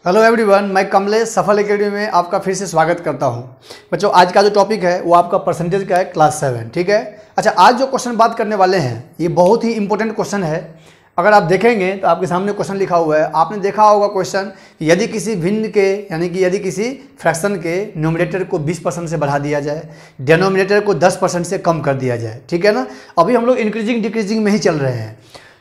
Hello everyone, मैं कमलेश सफल academy में आपका फिर से स्वागत करता हूं। बच्चों, आज का जो टॉपिक है वो आपका परसेंटेज का है, क्लास 7। ठीक है। अच्छा, आज जो क्वेश्चन बात करने वाले हैं ये बहुत ही इंपॉर्टेंट क्वेश्चन है। अगर आप देखेंगे तो आपके सामने क्वेश्चन लिखा हुआ है। आपने देखा होगा क्वेश्चन, यदि किसी भिन्न के यानी कि यदि किसी फ्रैक्शन के न्यूमरेटर को 20% से बढ़ा दिया जाए, डिनोमिनेटर को 10% से कम कर दिया जाए। ठीक है ना। अभी हम लोग इंक्रीजिंग डिक्रीजिंग में ही चल रहे हैं।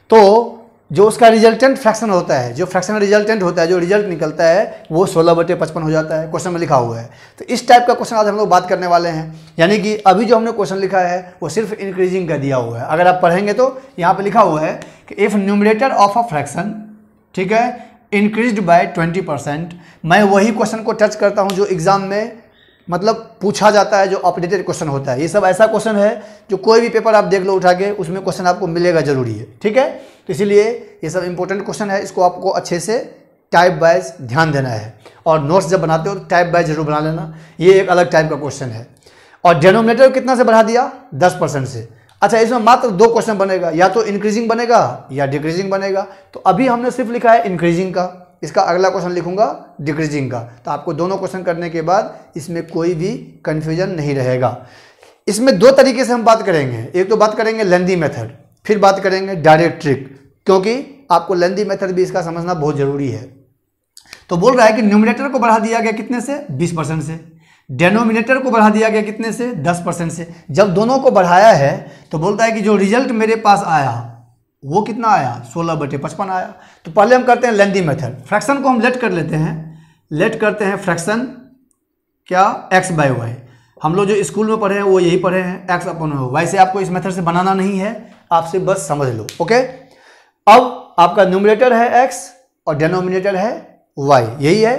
तो जो उसका रिजल्टेंट फ्रैक्शन होता है, जो फ्रैक्शन रिजल्टेंट होता है, जो रिजल्ट निकलता है वो 16/55 हो जाता है। क्वेश्चन में लिखा हुआ है। तो इस टाइप का क्वेश्चन आज हम लोग बात करने वाले हैं। यानी कि अभी जो हमने क्वेश्चन लिखा है वो सिर्फ इंक्रीजिंग का दिया हुआ है। अगर आप पढ़ेंगे तो यहाँ पे लिखा हुआ है कि if numerator of a fraction, ठीक है, इंक्रीज्ड बाय 20%। मैं वही क्वेश्चन को टच करता हूँ जो एग्जाम में मतलब पूछा जाता है, जो अपडेटेड क्वेश्चन होता है। ये सब ऐसा क्वेश्चन है जो कोई भी पेपर आप देख लो उठा के, उसमें क्वेश्चन आपको मिलेगा जरूरी है। ठीक है। तो इसीलिए ये सब इंपॉर्टेंट क्वेश्चन है, इसको आपको अच्छे से टाइप वाइज ध्यान देना है। और नोट्स जब बनाते हो तो टाइप वाइज जरूर बना लेना। ये एक अलग टाइप का क्वेश्चन है। और डिनोमिनेटर कितना से बढ़ा दिया? 10% से। अच्छा, इसमें मात्र 2 क्वेश्चन बनेगा, या तो इंक्रीजिंग बनेगा या डिक्रीजिंग बनेगा। तो अभी हमने सिर्फ लिखा है इंक्रीजिंग का, इसका अगला क्वेश्चन लिखूंगा डिक्रीजिंग का। तो आपको दोनों क्वेश्चन करने के बाद इसमें कोई भी कंफ्यूजन नहीं रहेगा। इसमें 2 तरीके से हम बात करेंगे। एक तो बात करेंगे लेंदी मेथड, फिर बात करेंगे डायरेक्ट ट्रिक, क्योंकि आपको लेंदी मेथड भी इसका समझना बहुत जरूरी है। तो बोल रहा है कि न्यूमरेटर को बढ़ा दिया गया कितने से? 20% से। डेनोमिनेटर को बढ़ा दिया गया कितने से? 10% से। जब दोनों को बढ़ाया है तो बोलता है कि जो रिजल्ट मेरे पास आया वो कितना आया? 16/55 आया। तो पहले हम करते हैं लेंदी मेथड। फ्रैक्शन को हम लेट कर लेते हैं, लेट करते हैं फ्रैक्शन क्या? x/y। हम लोग जो स्कूल में पढ़े हैं वो यही पढ़े हैं, x/y। वैसे आपको इस मेथड से बनाना नहीं है, आप सिर्फ बस समझ लो। ओके। अब आपका न्यूमरेटर है x और डिनोमिनेटर है y, यही है।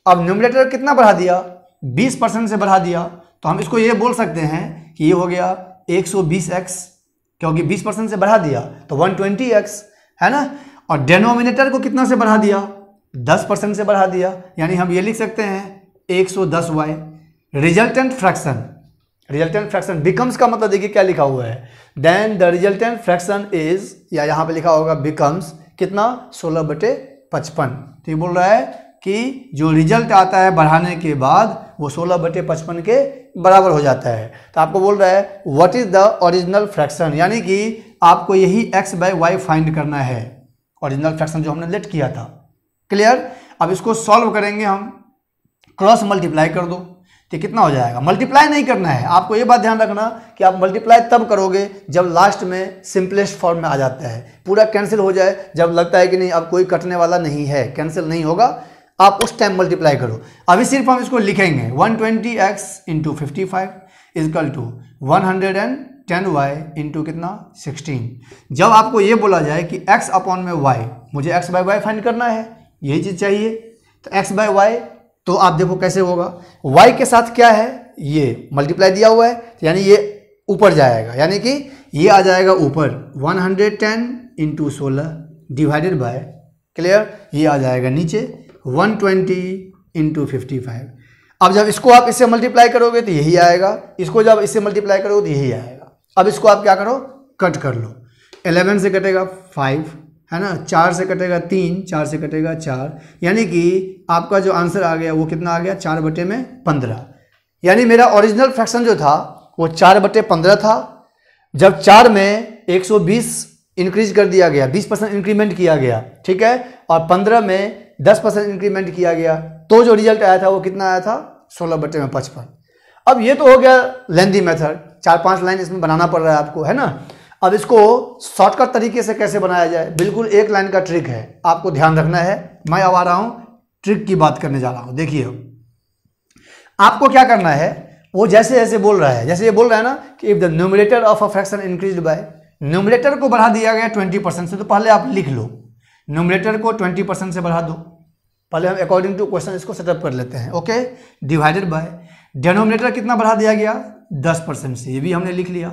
अब न्यूमरेटर कितना बढ़ा दिया? 20% से बढ़ा दिया। तो हम इसको ये बोल सकते हैं कि ये हो गया 120x, क्योंकि 20% से बढ़ा दिया तो 120x है ना। और डिनोमिनेटर को कितना से बढ़ा दिया? 10% से बढ़ा दिया, यानी हम ये लिख सकते हैं 110y। Resultant fraction, resultant fraction becomes का मतलब देखिए क्या लिखा हुआ है, then the resultant fraction is, या यहाँ पे लिखा होगा बिकम्स कितना? 16/55। तो ये बोल रहा है कि जो रिजल्ट आता है बढ़ाने के बाद वो 16/55 के बराबर हो जाता है। तो आपको बोल रहा है what is the original fraction, यानी कि आपको यही x/y फाइंड करना है, ओरिजिनल फ्रैक्शन जो हमने लेट किया था। क्लियर। अब इसको सॉल्व करेंगे हम, क्रॉस मल्टीप्लाई कर दो तो कितना हो जाएगा? मल्टीप्लाई नहीं करना है, आपको ये बात ध्यान रखना कि आप मल्टीप्लाई तब करोगे जब लास्ट में सिंपलेस्ट फॉर्म में आ जाता है। पूरा कैंसिल हो जाए, जब लगता है कि नहीं अब कोई कटने वाला नहीं है, कैंसिल नहीं होगा, आप उस टाइम मल्टीप्लाई करो। अभी सिर्फ हम इसको लिखेंगे 120x into 55 is equal to 110y into कितना? 16। जब आपको ये बोला जाए कि x/y, मुझे x/y फाइंड करना है, यही चीज़ चाहिए। तो x/y तो आप देखो कैसे होगा, y के साथ क्या है? ये मल्टीप्लाई दिया हुआ है, यानी ये ऊपर जाएगा, यानी कि ये आ जाएगा ऊपर 110 इंटू 16 डिवाइडेड बाय, क्लियर, ये आ जाएगा नीचे 120 इंटू 55। अब जब इसको आप इससे मल्टीप्लाई करोगे तो यही आएगा, इसको जब इससे मल्टीप्लाई करोगे तो यही आएगा। अब इसको आप क्या करो? कट कर लो। 11 से कटेगा 5 है ना, 4 से कटेगा 3, 4 से कटेगा 4, यानी कि आपका जो आंसर आ गया वो कितना आ गया? 4/15। यानी मेरा ओरिजिनल फ्रैक्शन जो था वो 4/15 था। जब 4 में 120 इंक्रीज कर दिया गया, 20% इंक्रीमेंट किया गया, ठीक है, और 15 में 10% इंक्रीमेंट किया गया, तो जो रिजल्ट आया था वो कितना आया था? 16/55। अब ये तो हो गया लेंदी मेथड, 4-5 लाइन इसमें बनाना पड़ रहा है आपको, है ना। अब इसको शॉर्टकट तरीके से कैसे बनाया जाए, बिल्कुल 1 लाइन का ट्रिक है, आपको ध्यान रखना है। मैं अब आ रहा हूं ट्रिक की बात करने जा रहा हूं। देखिए आपको क्या करना है, वो जैसे जैसे बोल रहा है, जैसे ये बोल रहा है ना कि if the numerator of a fraction increased by, numerator को बढ़ा दिया गया 20% से, तो पहले आप लिख लो न्यूमरेटर को 20% से बढ़ा दो। पहले हम अकॉर्डिंग टू क्वेश्चन इसको सेटअप कर लेते हैं। ओके। डिवाइडेड बाय डिनोमिनेटर कितना बढ़ा दिया गया? 10% से, ये भी हमने लिख लिया।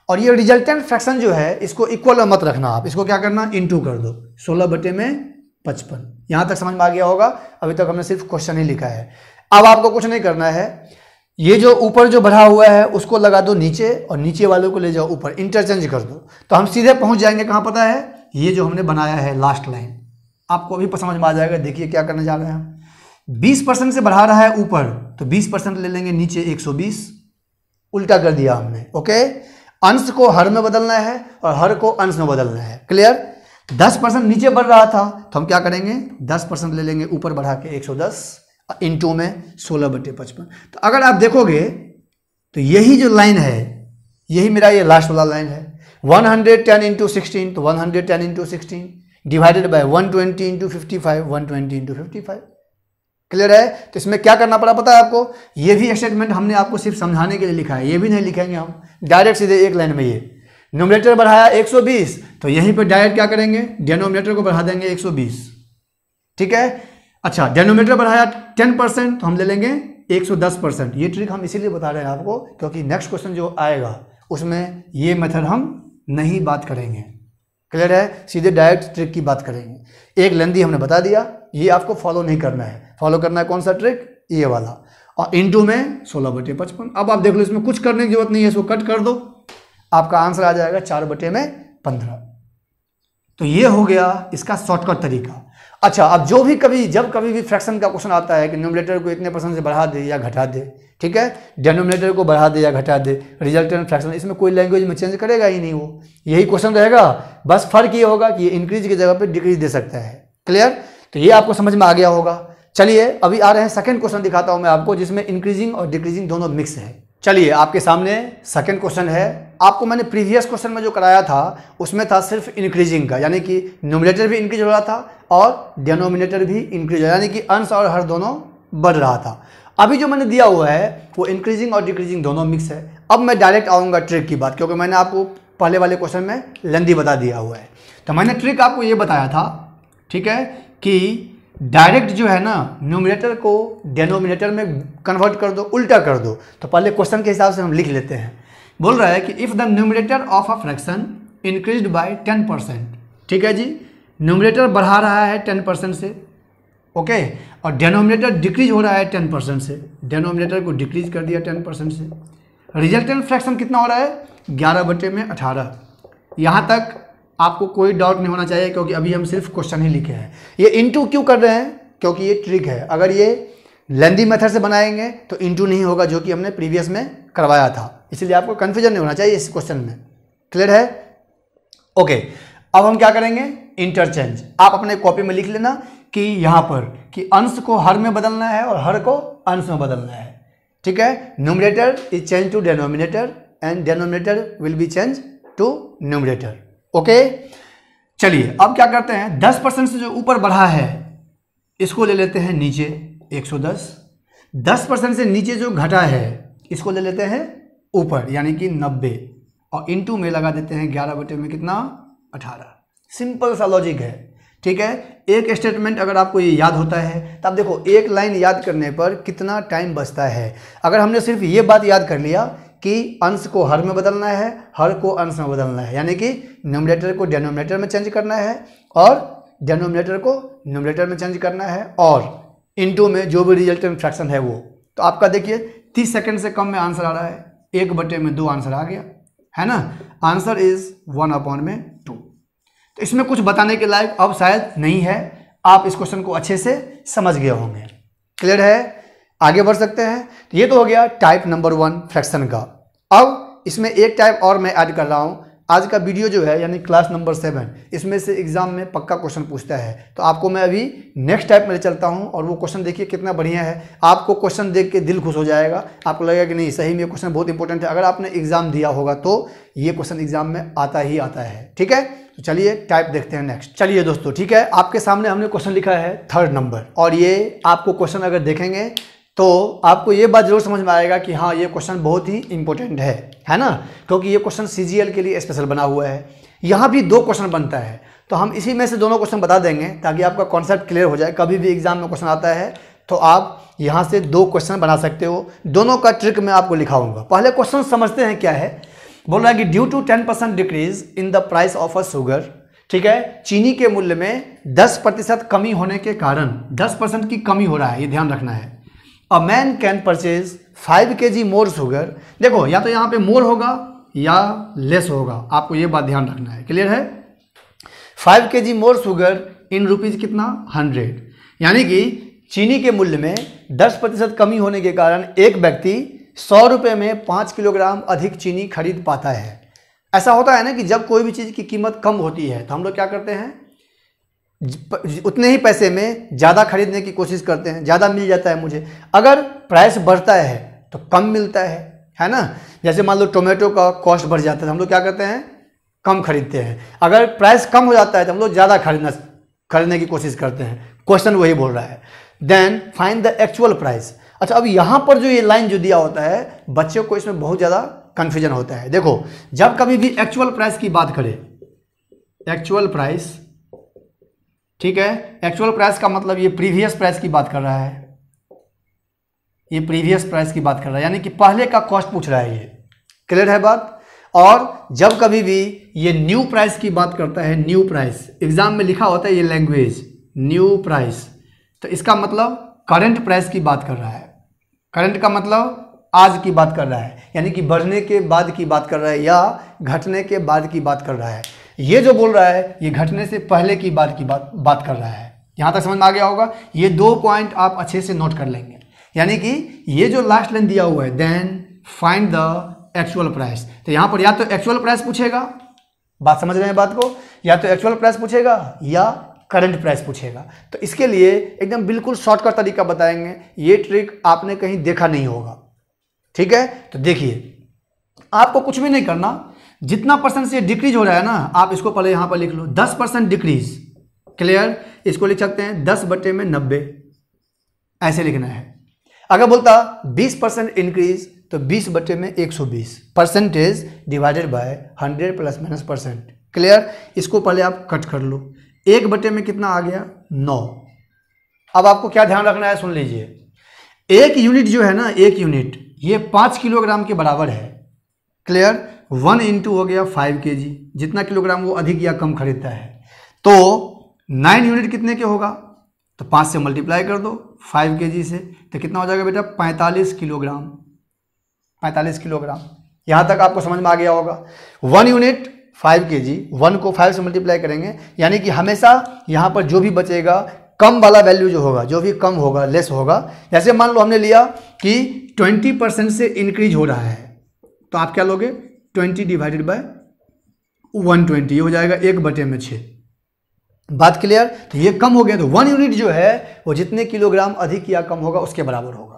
और ये रिजल्टेंट फ्रैक्शन जो है इसको इक्वल मत रखना, आप इसको क्या करना? इंटू कर दो 16/55। यहाँ तक समझ में आ गया होगा। अभी तक हमने सिर्फ क्वेश्चन ही लिखा है। अब आपको कुछ नहीं करना है, ये जो ऊपर जो बढ़ा हुआ है उसको लगा दो नीचे, और नीचे वालों को ले जाओ ऊपर, इंटरचेंज कर दो, तो हम सीधे पहुंच जाएंगे कहाँ पता है? ये जो हमने बनाया है लास्ट लाइन, आपको अभी समझ में आ जाएगा। देखिए क्या करने जा रहे हैं हम। 20% से बढ़ा रहा है ऊपर, तो 20% ले लेंगे नीचे 120, उल्टा कर दिया हमने। ओके, अंश को हर में बदलना है और हर को अंश में बदलना है। क्लियर? 10% नीचे बढ़ रहा था तो हम क्या करेंगे, 10% ले लेंगे ऊपर बढ़ा के 110 इंटू में 16/55। तो अगर आप देखोगे तो यही जो लाइन है, यही मेरा ये लास्ट वाला लाइन है। 110 इंटू 16, तो 110 into 16 divided by 120 into 55, 120 into 55। Clear है? तो इसमें क्या करना पड़ा पता है आपको, ये भी स्टेटमेंट हमने आपको सिर्फ समझाने के लिए लिखा है, ये भी नहीं लिखेंगे हम, डायरेक्ट सीधे एक लाइन में। ये न्यूमरेटर बढ़ाया 120, तो यहीं पर डायरेक्ट क्या करेंगे, डिनोमिनेटर को बढ़ा देंगे 120। ठीक है? अच्छा, डिनोमिनेटर बढ़ाया 10%, तो हम ले लेंगे 110%। ये ट्रिक हम इसीलिए बता रहे हैं आपको क्योंकि नेक्स्ट क्वेश्चन जो आएगा उसमें ये मेथड हम नहीं बात करेंगे। क्लियर है? सीधे डायरेक्ट ट्रिक की बात करेंगे। एक लेंदी हमने बता दिया, ये आपको फॉलो नहीं करना है। फॉलो करना है कौन सा ट्रिक, ये वाला, और इंटू में 16/55। अब आप देख लो, इसमें कुछ करने की जरूरत नहीं है, इसको कट कर दो, आपका आंसर आ जाएगा 4/15। तो ये हो गया इसका शॉर्टकट तरीका। अच्छा, अब जब कभी भी फ्रैक्शन का क्वेश्चन आता है कि न्यूमरेटर को इतने % से बढ़ा दे या घटा दे, ठीक है, डिनोमिनेटर को बढ़ा दे या घटा दे, रिजल्टेंट फ्रैक्शन, इसमें कोई लैंग्वेज में चेंज करेगा ही नहीं, वो यही क्वेश्चन रहेगा। बस फर्क ये होगा कि ये इंक्रीज की जगह पे डिक्रीज दे सकता है। क्लियर? तो ये आपको समझ में आ गया होगा। चलिए अभी आ रहे हैं सेकंड क्वेश्चन, दिखाता हूं मैं आपको जिसमें इंक्रीजिंग और डिक्रीजिंग दोनों मिक्स है। चलिए आपके सामने सेकंड क्वेश्चन है। आपको मैंने प्रीवियस क्वेश्चन में जो कराया था उसमें था सिर्फ इंक्रीजिंग का, यानी कि न्यूमरेटर भी इंक्रीज हो रहा था और डिनोमिनेटर भी इंक्रीज, यानी कि अंश और हर दोनों बढ़ रहा था। अभी जो मैंने दिया हुआ है वो इंक्रीजिंग और डिक्रीजिंग दोनों मिक्स है। अब मैं डायरेक्ट आऊँगा ट्रिक की बात, क्योंकि मैंने आपको पहले वाले क्वेश्चन में लेंदी बता दिया हुआ है। तो मैंने ट्रिक आपको ये बताया था, ठीक है, कि डायरेक्ट जो है ना न्यूमरेटर को डिनोमिनेटर में कन्वर्ट कर दो, उल्टा कर दो। तो पहले क्वेश्चन के हिसाब से हम लिख लेते हैं। बोल रहा है कि if the numerator of a fraction increased by 10%, ठीक है जी, न्यूमरेटर बढ़ा रहा है 10% से, ओके, और डिनोमिनेटर डिक्रीज हो रहा है 10% से, डिनोमिनेटर को डिक्रीज कर दिया 10% से। रिजल्टेंट फ्रैक्शन कितना हो रहा है, 11/18। यहाँ तक आपको कोई डाउट नहीं होना चाहिए क्योंकि अभी हम सिर्फ क्वेश्चन ही लिखे हैं। ये इंटू क्यों कर रहे हैं, क्योंकि ये ट्रिक है। अगर ये लेंदी मेथड से बनाएंगे तो इंटू नहीं होगा, जो कि हमने प्रीवियस में करवाया था, इसलिए आपको कन्फ्यूजन नहीं होना चाहिए इस क्वेश्चन में। क्लियर है? ओके, अब हम क्या करेंगे, इंटरचेंज। आप अपने कॉपी में लिख लेना कि यहाँ पर कि अंश को हर में बदलना है और हर को अंश में बदलना है। ठीक है, numerator is change to denominator and denominator will be change to numerator. Okay, चलिए अब क्या करते हैं, 10% से जो ऊपर बढ़ा है इसको ले लेते हैं नीचे 110, 10% से नीचे जो घटा है इसको ले लेते हैं ऊपर यानी कि 90, और इंटू में लगा देते हैं 11 में कितना, 18। सिंपल सा लॉजिक है। ठीक है, एक स्टेटमेंट अगर आपको ये याद होता है तो आप देखो एक लाइन याद करने पर कितना टाइम बचता है। अगर हमने सिर्फ ये बात याद कर लिया कि अंश को हर में बदलना है, हर को अंश में बदलना है, यानी कि न्यूमरेटर को डिनोमिनेटर में चेंज करना है और डिनोमिनेटर को न्यूमरेटर में चेंज करना है, और इनटू में जो भी रिजल्टेंट फ्रैक्शन है वो, तो आपका देखिए 30 सेकंड से कम में आंसर आ रहा है, 1/2 आंसर आ गया है ना। Answer is 1/2। तो इसमें कुछ बताने के लायक अब शायद नहीं है, आप इस क्वेश्चन को अच्छे से समझ गए होंगे। क्लियर है? आगे बढ़ सकते हैं। तो ये तो हो गया टाइप नंबर 1 फ्रैक्शन का। अब इसमें एक टाइप और मैं ऐड कर रहा हूँ। आज का वीडियो जो है यानी क्लास नंबर 7, इसमें से एग्जाम में पक्का क्वेश्चन पूछता है, तो आपको मैं अभी नेक्स्ट टाइप में ले चलता हूँ और वो क्वेश्चन देखिए कितना बढ़िया है। आपको क्वेश्चन देख के दिल खुश हो जाएगा, आपको लगेगा कि नहीं सही में ये क्वेश्चन बहुत इंपॉर्टेंट है। अगर आपने एग्जाम दिया होगा तो ये क्वेश्चन एग्जाम में आता ही आता है। ठीक है, तो चलिए टाइप देखते हैं नेक्स्ट। चलिए दोस्तों, ठीक है, आपके सामने हमने क्वेश्चन लिखा है 3rd नंबर, और ये आपको क्वेश्चन अगर देखेंगे तो आपको ये बात जरूर समझ में आएगा कि हाँ ये क्वेश्चन बहुत ही इंपॉर्टेंट है ना, क्योंकि ये क्वेश्चन CGL के लिए स्पेशल बना हुआ है। यहाँ भी 2 क्वेश्चन बनता है, तो हम इसी में से दोनों क्वेश्चन बता देंगे ताकि आपका कॉन्सेप्ट क्लियर हो जाए। कभी भी एग्जाम में क्वेश्चन आता है तो आप यहाँ से 2 क्वेश्चन बना सकते हो। दोनों का ट्रिक मैं आपको लिखाऊंगा। पहले क्वेश्चन समझते हैं क्या है। बोल रहा है कि due to 10% decrease in the price of a sugar, ठीक है, चीनी के मूल्य में 10% कमी होने के कारण, 10% की कमी हो रहा है, ये ध्यान रखना है। A man can purchase 5 kg more sugar. देखो या तो यहाँ पे मोर होगा या लेस होगा, आपको ये बात ध्यान रखना है। क्लियर है? 5 kg more sugar in rupees कितना, 100, यानी कि चीनी के मूल्य में 10% कमी होने के कारण एक व्यक्ति 100 रुपये में 5 किलोग्राम अधिक चीनी खरीद पाता है। ऐसा होता है ना कि जब कोई भी चीज़ की कीमत कम होती है तो हम लोग क्या करते हैं, उतने ही पैसे में ज़्यादा खरीदने की कोशिश करते हैं, ज़्यादा मिल जाता है मुझे। अगर प्राइस बढ़ता है तो कम मिलता है ना। जैसे मान लो टोमेटो का कॉस्ट बढ़ जाता है तो हम लोग क्या करते हैं, कम खरीदते हैं। अगर प्राइस कम हो जाता है तो हम लोग ज़्यादा खरीदने की कोशिश करते हैं। क्वेश्चन वही बोल रहा है। Then find the actual price. अच्छा, अब यहाँ पर जो ये लाइन जो दिया होता है, बच्चों को इसमें बहुत ज़्यादा कन्फ्यूजन होता है। देखो, जब कभी भी एक्चुअल प्राइस की बात करें, एक्चुअल प्राइस, ठीक है, एक्चुअल प्राइस का मतलब ये प्रीवियस प्राइस की बात कर रहा है, ये प्रीवियस प्राइस की बात कर रहा है, यानी कि पहले का कॉस्ट पूछ रहा है। ये क्लियर है बात। और जब कभी भी ये न्यू प्राइस की बात करता है, न्यू प्राइस एग्जाम में लिखा होता है ये लैंग्वेज, न्यू प्राइस, तो इसका मतलब करंट प्राइस की बात कर रहा है। करंट का मतलब आज की बात कर रहा है, यानी कि बढ़ने के बाद की बात कर रहा है या घटने के बाद की बात कर रहा है। ये जो बोल रहा है ये घटने से पहले की बात कर रहा है। यहाँ तक समझ में आ गया होगा। ये 2 पॉइंट आप अच्छे से नोट कर लेंगे। यानी कि ये जो लास्ट लाइन दिया हुआ है, then find the actual price, तो यहाँ पर या तो एक्चुअल प्राइस पूछेगा, बात समझ रहे हैं बात को, या तो एक्चुअल प्राइस पूछेगा या करंट प्राइस पूछेगा। तो इसके लिए एकदम बिल्कुल शॉर्टकट तरीका बताएंगे। ये ट्रिक आपने कहीं देखा नहीं होगा, ठीक है। तो देखिए, आपको कुछ भी नहीं करना, जितना परसेंट से डिक्रीज हो रहा है ना, आप इसको पहले यहाँ पर लिख लो, 10% डिक्रीज। क्लियर, इसको लिख सकते हैं 10/90, ऐसे लिखना है। अगर बोलता 20% इंक्रीज तो 20/120, परसेंटेज डिवाइडेड बाय 100 ± %। क्लियर, इसको पहले आप कट कर लो। 1/, में कितना आ गया, 9। अब आपको क्या ध्यान रखना है, सुन लीजिए। एक यूनिट जो है ना, एक यूनिट ये 5 किलोग्राम के बराबर है। क्लियर, 1 × हो गया 5 kg, जितना किलोग्राम वो अधिक या कम खरीदता है। तो 9 यूनिट कितने के होगा, तो 5 से मल्टीप्लाई कर दो 5 kg से, तो कितना हो जाएगा बेटा, 45 किलोग्राम। 45 किलोग्राम, यहाँ तक आपको समझ में आ गया होगा। 1 यूनिट 5 kg, 1 को 5 से मल्टीप्लाई करेंगे, यानी कि हमेशा यहाँ पर जो भी बचेगा, कम वाला वैल्यू जो होगा, जो भी कम होगा, लेस होगा। जैसे मान लो हमने लिया कि 20% से इंक्रीज हो रहा है, तो आप क्या लोगे, 20 डिवाइडेड बाय 120, ये हो जाएगा 1/6। बात क्लियर। तो ये कम हो गया, तो 1 यूनिट जो है वो जितने किलोग्राम अधिक या कम होगा उसके बराबर होगा।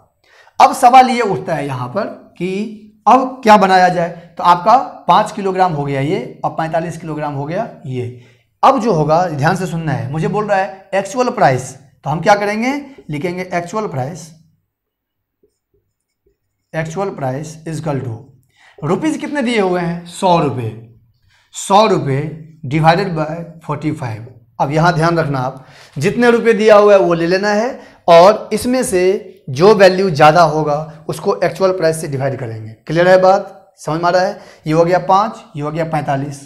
अब सवाल ये उठता है यहाँ पर कि अब क्या बनाया जाए। तो आपका 5 किलोग्राम हो गया ये, और 45 किलोग्राम हो गया ये। अब जो होगा, ध्यान से सुनना है, मुझे बोल रहा है एक्चुअल प्राइस, तो हम क्या करेंगे, लिखेंगे actual price, actual price is equal to, rupees कितने दिए हुए हैं, 100 रुपये, 100 रुपये डिवाइडेड बाय 45। अब यहाँ ध्यान रखना, आप जितने रुपये दिया हुआ है वो ले लेना है, और इसमें से जो वैल्यू ज़्यादा होगा उसको एक्चुअल प्राइस से डिवाइड करेंगे। क्लियर है बात, समझ में आ रहा है। ये हो गया 5, ये हो गया 45,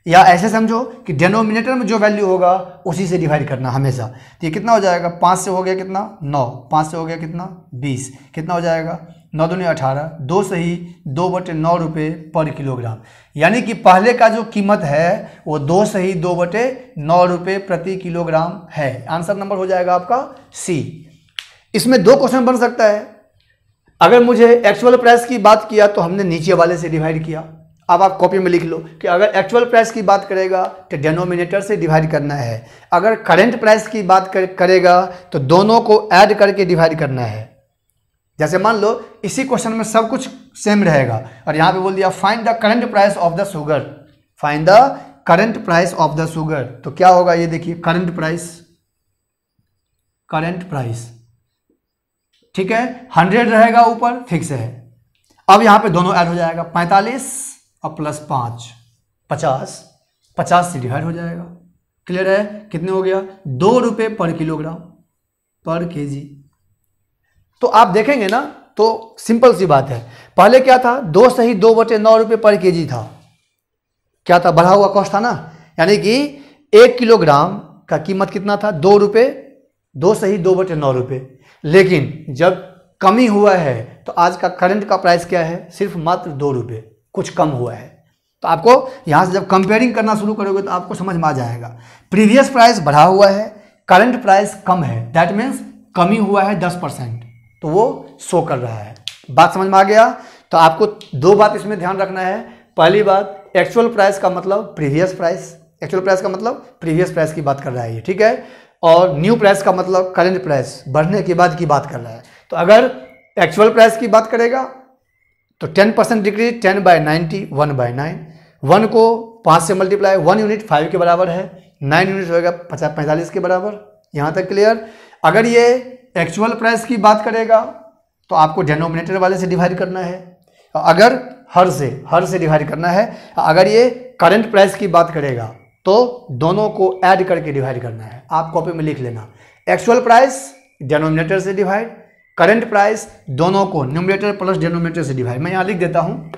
या ऐसे समझो कि डिनोमिनेटर में जो वैल्यू होगा उसी से डिवाइड करना हमेशा। तो ये कितना हो जाएगा, 5 से हो गया कितना, 9, 5 से हो गया कितना, 20, कितना हो जाएगा, 9 दूनी 18, 2 सही 2/9 रुपये पर किलोग्राम। यानी कि पहले का जो कीमत है वो 2 सही 2/9 रुपये प्रति किलोग्राम है। आंसर नंबर हो जाएगा आपका सी। इसमें 2 क्वेश्चन बन सकता है। अगर मुझे एक्चुअल प्राइस की बात किया तो हमने नीचे वाले से डिवाइड किया। अब आप कॉपी में लिख लो कि अगर एक्चुअल प्राइस की बात करेगा तो डिनोमिनेटर से डिवाइड करना है, अगर करंट प्राइस की बात करेगा तो दोनों को ऐड करके डिवाइड करना है। जैसे मान लो इसी क्वेश्चन में सब कुछ सेम रहेगा, और यहाँ पे बोल दिया find the current price of the sugar, find the current price of the sugar, तो क्या होगा ये देखिए, करंट प्राइस, करंट प्राइस, ठीक है, 100 रहेगा ऊपर, फिक्स है। अब यहाँ पे दोनों ऐड हो जाएगा, 45 और +5 50, 50 से डिवाइड हो जाएगा। क्लियर है, कितने हो गया, 2 रुपये पर किलोग्राम, पर केजी। तो आप देखेंगे ना, तो सिंपल सी बात है, पहले क्या था, 2 सही 2/9 रुपये पर केजी था, क्या था, बढ़ा हुआ कॉस्ट था ना, यानी कि 1 किलोग्राम का कीमत कितना था, 2 रुपये, 2 सही 2/9 रुपये। लेकिन जब कमी हुआ है तो आज का करंट का प्राइस क्या है, सिर्फ मात्र 2 रुपये, कुछ कम हुआ है। तो आपको यहाँ से जब कंपेयरिंग करना शुरू करोगे तो आपको समझ में आ जाएगा, प्रीवियस प्राइस बढ़ा हुआ है, करंट प्राइस कम है, दैट मीन्स कमी हुआ है 10%, तो वो शो कर रहा है। बात समझ में आ गया? तो आपको दो बात इसमें ध्यान रखना है। पहली बात, एक्चुअल प्राइस का मतलब प्रीवियस प्राइस, एक्चुअल प्राइस का मतलब प्रीवियस प्राइस की बात कर रहा है ये, ठीक है। और न्यू प्राइस का मतलब करंट प्राइस, बढ़ने के बाद की बात कर रहा है। तो अगर एक्चुअल प्राइस की बात करेगा तो 10% डिक्रीज, 10/90 1/9, 1 को 5 से मल्टीप्लाई, 1 यूनिट 5 के बराबर है, 9 यूनिट होगा 45 के बराबर। यहाँ तक क्लियर? अगर ये एक्चुअल प्राइस की बात करेगा तो आपको डिनोमिनेटर वाले से डिवाइड करना है, अगर हर से डिवाइड करना है। अगर ये करंट प्राइस की बात करेगा तो दोनों को ऐड करके डिवाइड करना है। आप कॉपी में लिख लेना, एक्चुअल प्राइस डिनोमिनेटर से डिवाइड, करंट प्राइस दोनों को न्यूमरेटर प्लस डिनोमिनेटर से डिवाइड। मैं यहाँ लिख देता हूँ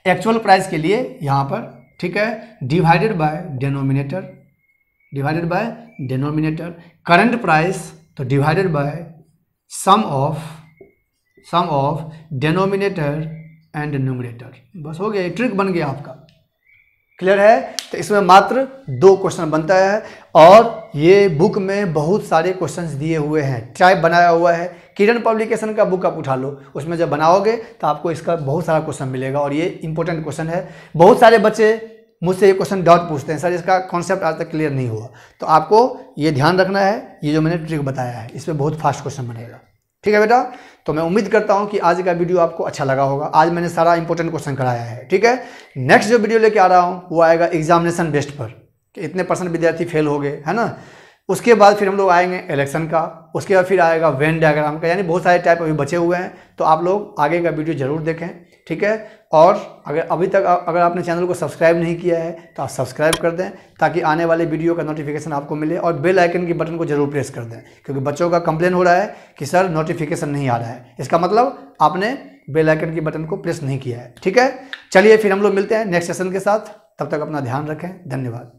एक्चुअल प्राइस के लिए यहाँ पर, ठीक है, divided by denominator, divided by denominator. Current price तो divided by sum of denominator and numerator. बस हो गया, ट्रिक बन गया आपका। क्लियर है? तो इसमें मात्र 2 क्वेश्चन बनता है और ये बुक में बहुत सारे क्वेश्चंस दिए हुए हैं, टाइप बनाया हुआ है। किरण पब्लिकेशन का बुक आप उठा लो, उसमें जब बनाओगे तो आपको इसका बहुत सारा क्वेश्चन मिलेगा और ये इंपॉर्टेंट क्वेश्चन है। बहुत सारे बच्चे मुझसे ये क्वेश्चन डाउट पूछते हैं, सर इसका कॉन्सेप्ट आज तक क्लियर नहीं हुआ। तो आपको ये ध्यान रखना है, ये जो मैंने ट्रिक बताया है इसमें बहुत फास्ट क्वेश्चन बनेगा। ठीक है बेटा? तो मैं उम्मीद करता हूं कि आज का वीडियो आपको अच्छा लगा होगा। आज मैंने सारा इंपॉर्टेंट क्वेश्चन कराया है, ठीक है। नेक्स्ट जो वीडियो लेके आ रहा हूं वो आएगा एग्जामिनेशन बेस्ड पर, कि इतने % विद्यार्थी फेल हो गए, है ना। उसके बाद फिर हम लोग आएंगे इलेक्शन का, उसके बाद फिर आएगा वेन डायग्राम का, यानी बहुत सारे टाइप अभी बचे हुए हैं। तो आप लोग आगे का वीडियो जरूर देखें, ठीक है। और अगर अभी तक अगर आपने चैनल को सब्सक्राइब नहीं किया है तो आप सब्सक्राइब कर दें, ताकि आने वाले वीडियो का नोटिफिकेशन आपको मिले। और बेल आइकन की बटन को जरूर प्रेस कर दें, क्योंकि बच्चों का कंप्लेन हो रहा है कि सर नोटिफिकेशन नहीं आ रहा है। इसका मतलब आपने बेल आइकन की बटन को प्रेस नहीं किया है, ठीक है। चलिए फिर हम लोग मिलते हैं नेक्स्ट सेशन के साथ, तब तक अपना ध्यान रखें। धन्यवाद।